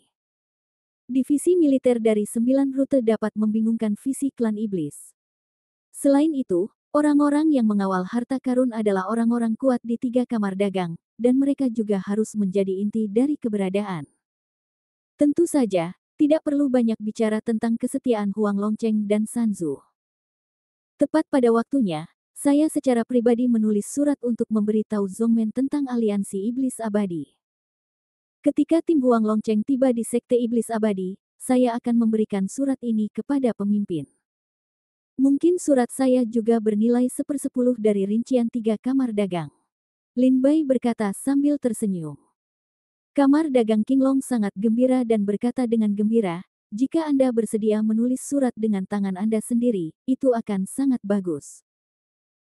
Divisi militer dari 9 rute dapat membingungkan visi klan iblis. Selain itu, orang-orang yang mengawal harta karun adalah orang-orang kuat di 3 kamar dagang, dan mereka juga harus menjadi inti dari keberadaan. Tentu saja, tidak perlu banyak bicara tentang kesetiaan Huang Longcheng dan Sanzu. Tepat pada waktunya, saya secara pribadi menulis surat untuk memberitahu Zongmen tentang aliansi Iblis Abadi. Ketika tim Huang Longcheng tiba di Sekte Iblis Abadi, saya akan memberikan surat ini kepada pemimpin. Mungkin surat saya juga bernilai 1/10 dari rincian 3 kamar dagang. Lin Bai berkata sambil tersenyum. Kamar dagang Qinglong sangat gembira dan berkata dengan gembira, jika Anda bersedia menulis surat dengan tangan Anda sendiri, itu akan sangat bagus.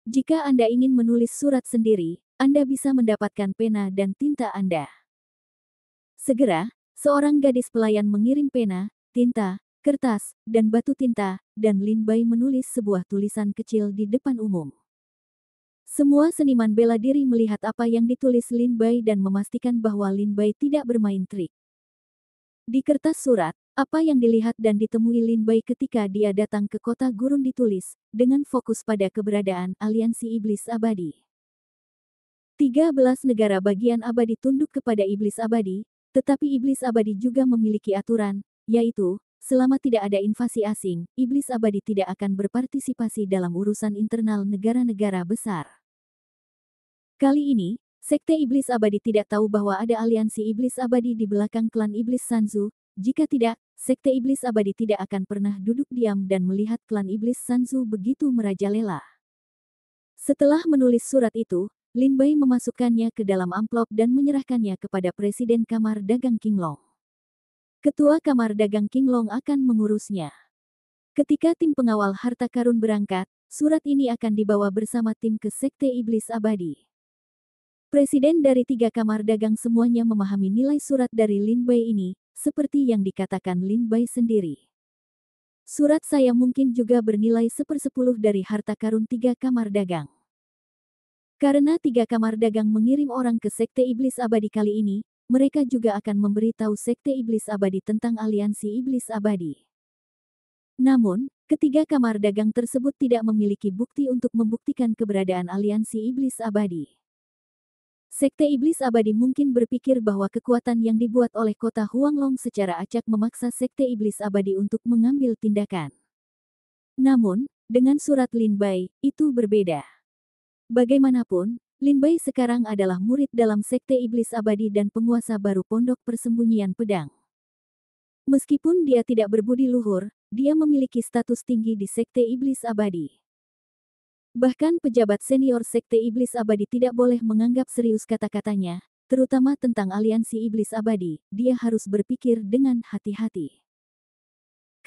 Jika Anda ingin menulis surat sendiri, Anda bisa mendapatkan pena dan tinta Anda. Segera, seorang gadis pelayan mengirim pena, tinta, kertas, dan batu tinta, dan Lin Bai menulis sebuah tulisan kecil di depan umum. Semua seniman bela diri melihat apa yang ditulis Lin Bai dan memastikan bahwa Lin Bai tidak bermain trik. Di kertas surat, apa yang dilihat dan ditemui Lin Bai ketika dia datang ke kota gurun ditulis, dengan fokus pada keberadaan aliansi Iblis Abadi. 13 negara bagian abadi tunduk kepada Iblis Abadi, tetapi Iblis Abadi juga memiliki aturan, yaitu, selama tidak ada invasi asing, Iblis Abadi tidak akan berpartisipasi dalam urusan internal negara-negara besar. Kali ini, Sekte Iblis Abadi tidak tahu bahwa ada aliansi Iblis Abadi di belakang klan Iblis Sanzu. Jika tidak, Sekte Iblis Abadi tidak akan pernah duduk diam dan melihat klan Iblis Sanzu begitu merajalela. Setelah menulis surat itu, Lin Bai memasukkannya ke dalam amplop dan menyerahkannya kepada Presiden Kamar Dagang Qinglong. Ketua Kamar Dagang Qinglong akan mengurusnya. Ketika tim pengawal harta karun berangkat, surat ini akan dibawa bersama tim ke Sekte Iblis Abadi. Presiden dari 3 kamar dagang semuanya memahami nilai surat dari Lin Bai ini, seperti yang dikatakan Lin Bai sendiri. Surat saya mungkin juga bernilai 1/10 dari harta karun 3 kamar dagang. Karena 3 kamar dagang mengirim orang ke Sekte Iblis Abadi kali ini, mereka juga akan memberitahu Sekte Iblis Abadi tentang aliansi Iblis Abadi. Namun, ketiga kamar dagang tersebut tidak memiliki bukti untuk membuktikan keberadaan aliansi Iblis Abadi. Sekte Iblis Abadi mungkin berpikir bahwa kekuatan yang dibuat oleh kota Huanglong secara acak memaksa Sekte Iblis Abadi untuk mengambil tindakan. Namun, dengan surat Lin Bai, itu berbeda. Bagaimanapun, Lin Bai sekarang adalah murid dalam Sekte Iblis Abadi dan penguasa baru Pondok Persembunyian Pedang. Meskipun dia tidak berbudi luhur, dia memiliki status tinggi di Sekte Iblis Abadi. Bahkan pejabat senior Sekte Iblis Abadi tidak boleh menganggap serius kata-katanya, terutama tentang aliansi Iblis Abadi. Dia harus berpikir dengan hati-hati.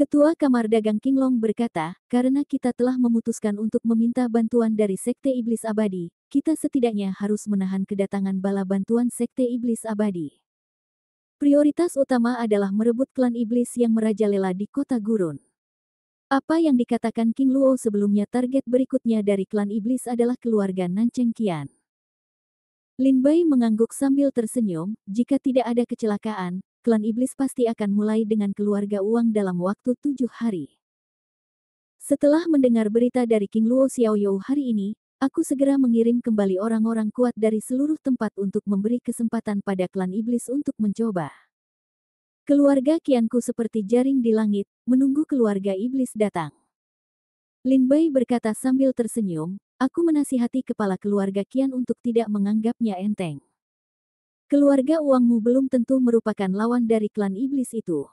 Ketua Kamar Dagang Qinglong berkata, karena kita telah memutuskan untuk meminta bantuan dari Sekte Iblis Abadi, kita setidaknya harus menahan kedatangan bala bantuan Sekte Iblis Abadi. Prioritas utama adalah merebut klan iblis yang merajalela di kota gurun. Apa yang dikatakan King Luo sebelumnya, target berikutnya dari klan iblis adalah keluarga Nanceng Qian. Lin Bai mengangguk sambil tersenyum, jika tidak ada kecelakaan, klan iblis pasti akan mulai dengan keluarga uang dalam waktu 7 hari. Setelah mendengar berita dari King Luo Xiaoyou hari ini, aku segera mengirim kembali orang-orang kuat dari seluruh tempat untuk memberi kesempatan pada klan iblis untuk mencoba. Keluarga Qianku seperti jaring di langit, menunggu keluarga iblis datang. Lin Bai berkata sambil tersenyum, aku menasihati kepala keluarga Qian untuk tidak menganggapnya enteng. Keluarga uangmu belum tentu merupakan lawan dari klan iblis itu.